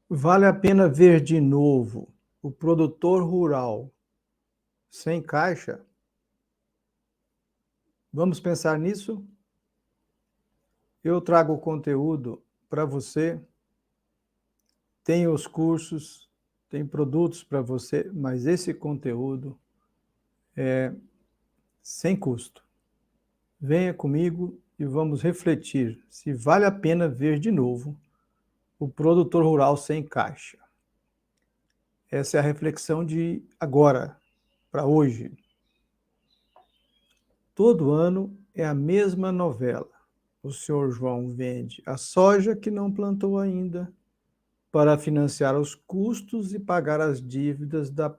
Vale a pena ver de novo o produtor rural sem caixa? Vamos pensar nisso? Eu trago o conteúdo para você, tem os cursos, tem produtos para você, mas esse conteúdo é sem custo. Venha comigo e vamos refletir se vale a pena ver de novo o produtor rural sem caixa. Essa é a reflexão de agora, para hoje. Todo ano é a mesma novela. O senhor João vende a soja que não plantou ainda para financiar os custos e pagar as dívidas da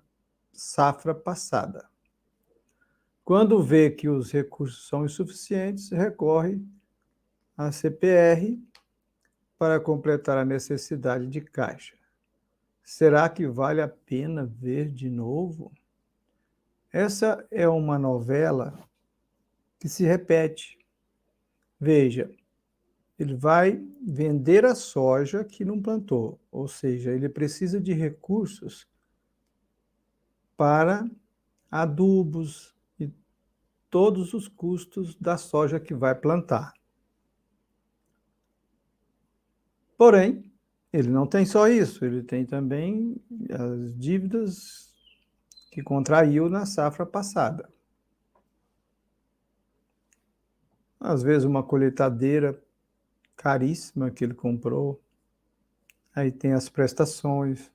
safra passada. Quando vê que os recursos são insuficientes, recorre à CPR para completar a necessidade de caixa. Será que vale a pena ver de novo? Essa é uma novela que se repete. Veja, ele vai vender a soja que não plantou, ou seja, ele precisa de recursos para adubos e todos os custos da soja que vai plantar. Porém, ele não tem só isso, ele tem também as dívidas que contraiu na safra passada. Às vezes uma colheitadeira caríssima que ele comprou, aí tem as prestações.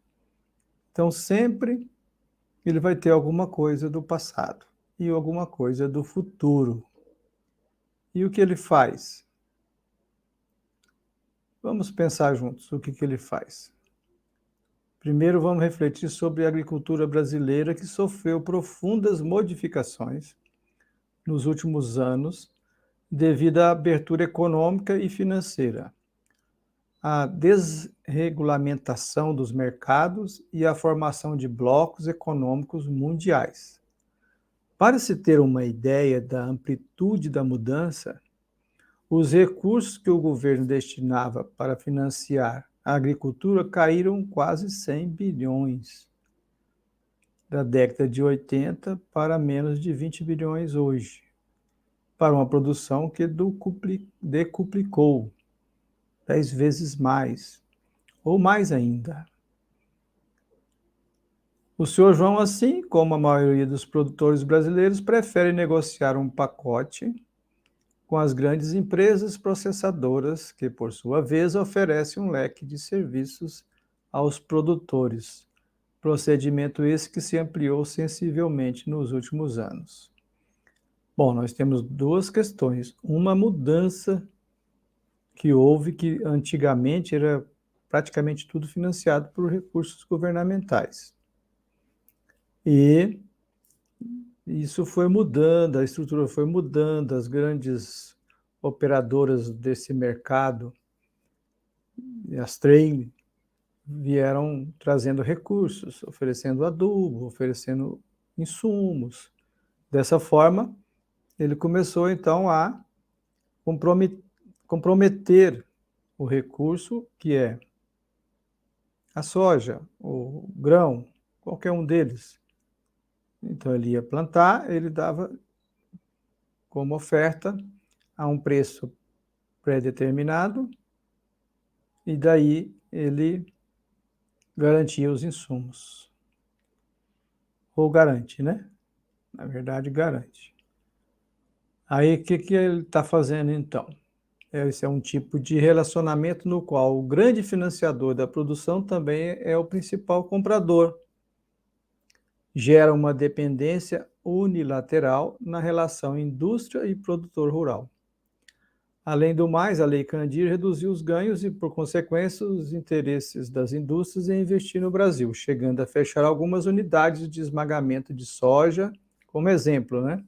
Então sempre ele vai ter alguma coisa do passado e alguma coisa do futuro. E o que ele faz? Vamos pensar juntos o que ele faz. Primeiro, vamos refletir sobre a agricultura brasileira, que sofreu profundas modificações nos últimos anos devido à abertura econômica e financeira, à desregulamentação dos mercados e à formação de blocos econômicos mundiais. Para se ter uma ideia da amplitude da mudança, os recursos que o governo destinava para financiar a agricultura caíram quase 100 bilhões da década de 80 para menos de 20 bilhões hoje, para uma produção que decuplicou 10 vezes mais, ou mais ainda. O senhor João, assim como a maioria dos produtores brasileiros, prefere negociar um pacote com as grandes empresas processadoras, que, por sua vez, oferecem um leque de serviços aos produtores. Procedimento esse que se ampliou sensivelmente nos últimos anos. Bom, nós temos duas questões. Uma mudança que houve, que antigamente era praticamente tudo financiado por recursos governamentais. E isso foi mudando, a estrutura foi mudando, as grandes operadoras desse mercado, as trade, vieram trazendo recursos, oferecendo adubo, oferecendo insumos. Dessa forma, ele começou então a comprometer o recurso, que é a soja, o grão, qualquer um deles. Então ele ia plantar, ele dava como oferta a um preço pré-determinado e daí ele garantia os insumos. Ou garante, né? Na verdade, garante. Aí o que ele está fazendo então? Esse é um tipo de relacionamento no qual o grande financiador da produção também é o principal comprador. Gera uma dependência unilateral na relação indústria e produtor rural. Além do mais, a Lei Candir reduziu os ganhos e, por consequência, os interesses das indústrias em investir no Brasil, chegando a fechar algumas unidades de esmagamento de soja, como exemplo, né?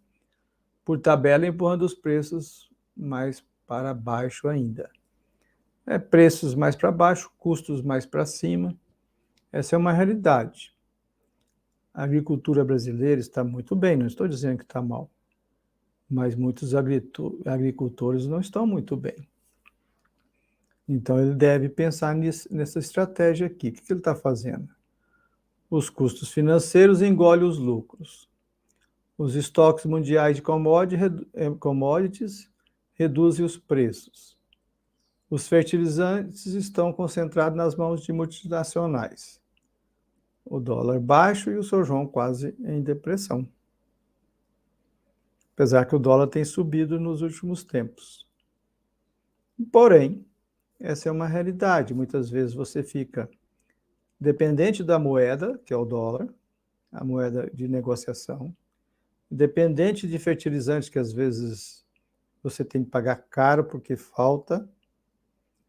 Por tabela, empurrando os preços mais para baixo ainda. Preços mais para baixo, custos mais para cima. Essa é uma realidade. A agricultura brasileira está muito bem, não estou dizendo que está mal, mas muitos agricultores não estão muito bem. Então, ele deve pensar nessa estratégia aqui. O que ele está fazendo? Os custos financeiros engolem os lucros. Os estoques mundiais de commodities reduzem os preços. Os fertilizantes estão concentrados nas mãos de multinacionais. O dólar baixo e o São João quase em depressão. Apesar que o dólar tem subido nos últimos tempos. Porém, essa é uma realidade. Muitas vezes você fica dependente da moeda, que é o dólar, a moeda de negociação, dependente de fertilizantes que às vezes você tem que pagar caro porque falta,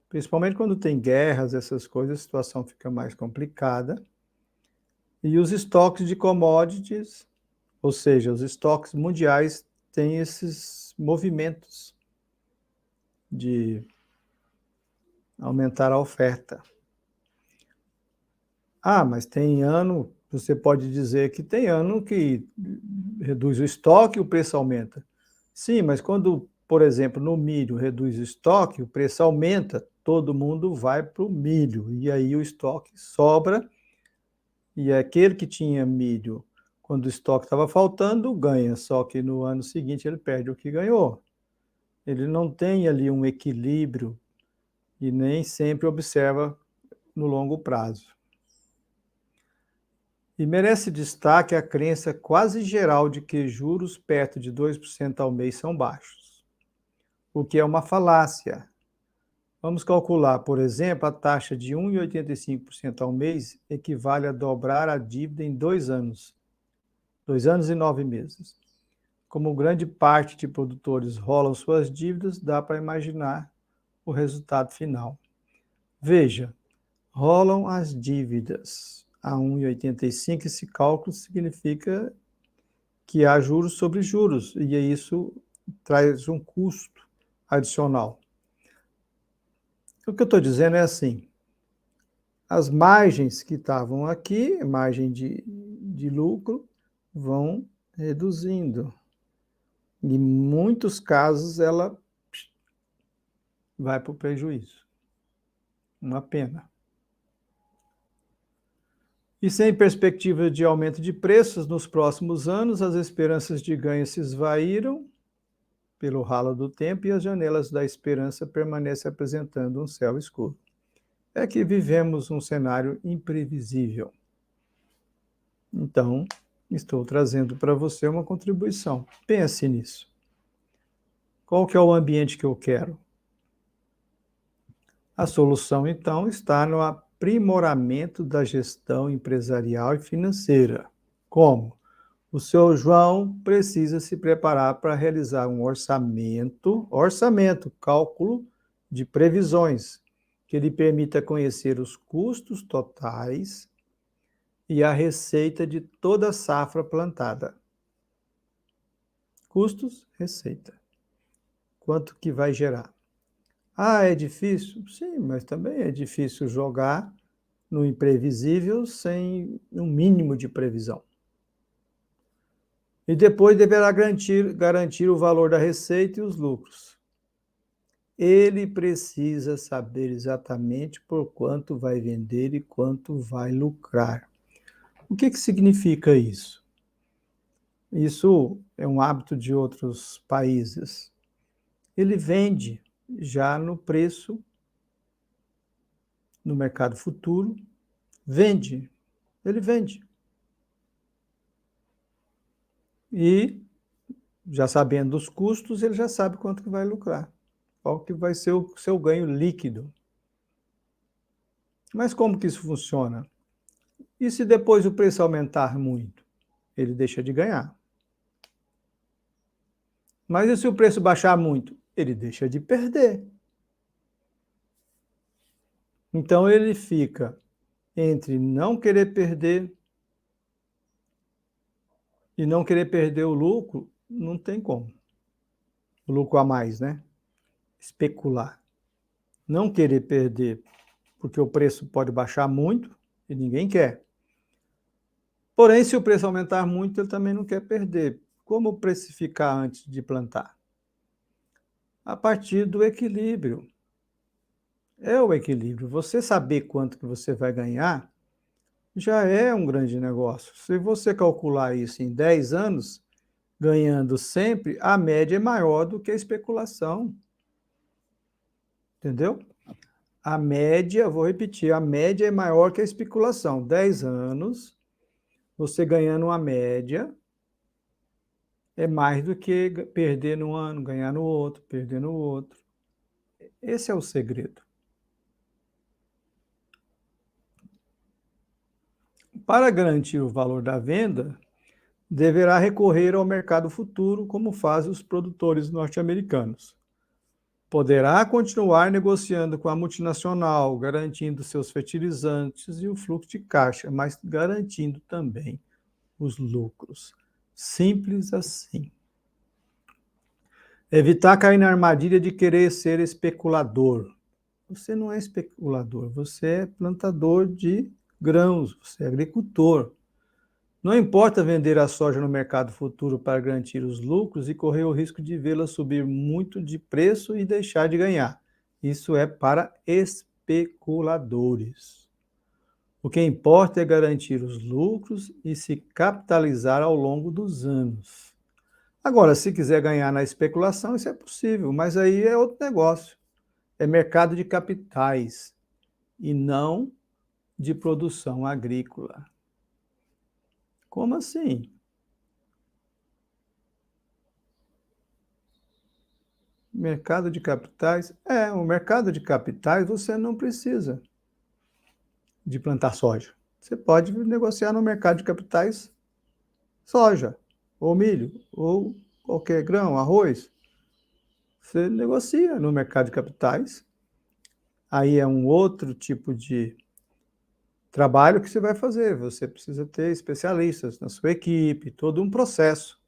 principalmente quando tem guerras, essas coisas, a situação fica mais complicada. E os estoques de commodities, ou seja, os estoques mundiais têm esses movimentos de aumentar a oferta. Ah, mas tem ano, você pode dizer que tem ano que reduz o estoque e o preço aumenta. Sim, mas quando, por exemplo, no milho reduz o estoque, o preço aumenta, todo mundo vai para o milho, e aí o estoque sobra, e aquele que tinha milho, quando o estoque estava faltando, ganha, só que no ano seguinte ele perde o que ganhou. Ele não tem ali um equilíbrio e nem sempre observa no longo prazo. E merece destaque a crença quase geral de que juros perto de 2% ao mês são baixos, o que é uma falácia. Vamos calcular, por exemplo, a taxa de 1,85% ao mês equivale a dobrar a dívida em 2 anos e 9 meses. Como grande parte de produtores rolam suas dívidas, dá para imaginar o resultado final. Veja, rolam as dívidas a 1,85, esse cálculo significa que há juros sobre juros, e isso traz um custo adicional. O que eu estou dizendo é assim, as margens que estavam aqui, margem de lucro, vão reduzindo. Em muitos casos, ela vai para o prejuízo. Uma pena. E sem perspectiva de aumento de preços nos próximos anos, as esperanças de ganho se esvaíram pelo ralo do tempo e as janelas da esperança permanecem apresentando um céu escuro. É que vivemos um cenário imprevisível. Então, estou trazendo para você uma contribuição. Pense nisso. Qual que é o ambiente que eu quero? A solução, então, está no aprimoramento da gestão empresarial e financeira. Como? O seu João precisa se preparar para realizar um orçamento, cálculo de previsões, que lhe permita conhecer os custos totais e a receita de toda a safra plantada. Custos, receita. Quanto que vai gerar? Ah, é difícil? Sim, mas também é difícil jogar no imprevisível sem um mínimo de previsão. E depois deverá garantir o valor da receita e os lucros. Ele precisa saber exatamente por quanto vai vender e quanto vai lucrar. O que significa isso? Isso é um hábito de outros países. Ele vende já no preço, no mercado futuro, ele vende. E, já sabendo dos custos, ele já sabe quanto que vai lucrar, qual que vai ser o seu ganho líquido. Mas como que isso funciona? E se depois o preço aumentar muito? Ele deixa de ganhar. Mas e se o preço baixar muito? Ele deixa de perder. Então ele fica entre não querer perder e não querer perder o lucro, não tem como. O lucro a mais, né? Especular. Não querer perder, porque o preço pode baixar muito e ninguém quer. Porém, se o preço aumentar muito, ele também não quer perder. Como precificar antes de plantar? A partir do equilíbrio. É o equilíbrio. Você saber quanto que você vai ganhar já é um grande negócio. Se você calcular isso em 10 anos, ganhando sempre, a média é maior do que a especulação. Entendeu? A média, vou repetir, a média é maior que a especulação. 10 anos, você ganhando uma média, é mais do que perder num ano, ganhar no outro, perder no outro. Esse é o segredo. Para garantir o valor da venda, deverá recorrer ao mercado futuro, como fazem os produtores norte-americanos. Poderá continuar negociando com a multinacional, garantindo seus fertilizantes e o fluxo de caixa, mas garantindo também os lucros. Simples assim. Evitar cair na armadilha de querer ser especulador. Você não é especulador, você é plantador de grãos, você é agricultor. Não importa vender a soja no mercado futuro para garantir os lucros e correr o risco de vê-la subir muito de preço e deixar de ganhar. Isso é para especuladores. O que importa é garantir os lucros e se capitalizar ao longo dos anos. Agora, se quiser ganhar na especulação, isso é possível, mas aí é outro negócio. É mercado de capitais e não de produção agrícola. Como assim? Mercado de capitais? O mercado de capitais você não precisa de plantar soja. Você pode negociar no mercado de capitais soja, ou milho, ou qualquer grão, arroz. Você negocia no mercado de capitais. Aí é um outro tipo de trabalho que você vai fazer. Você precisa ter especialistas na sua equipe, todo um processo.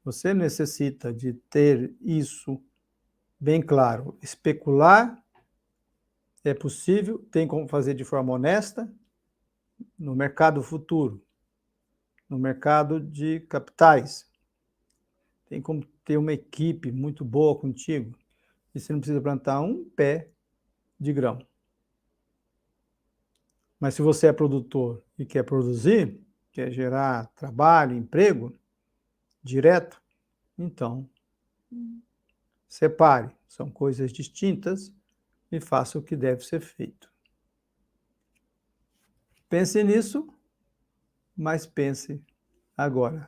Você necessita de ter isso bem claro. Especular é possível, tem como fazer de forma honesta no mercado futuro, no mercado de capitais. Tem como ter uma equipe muito boa contigo e você não precisa plantar um pé de grão. Mas se você é produtor e quer produzir, quer gerar trabalho, emprego direto, então separe. São coisas distintas e faça o que deve ser feito. Pense nisso, mas pense agora.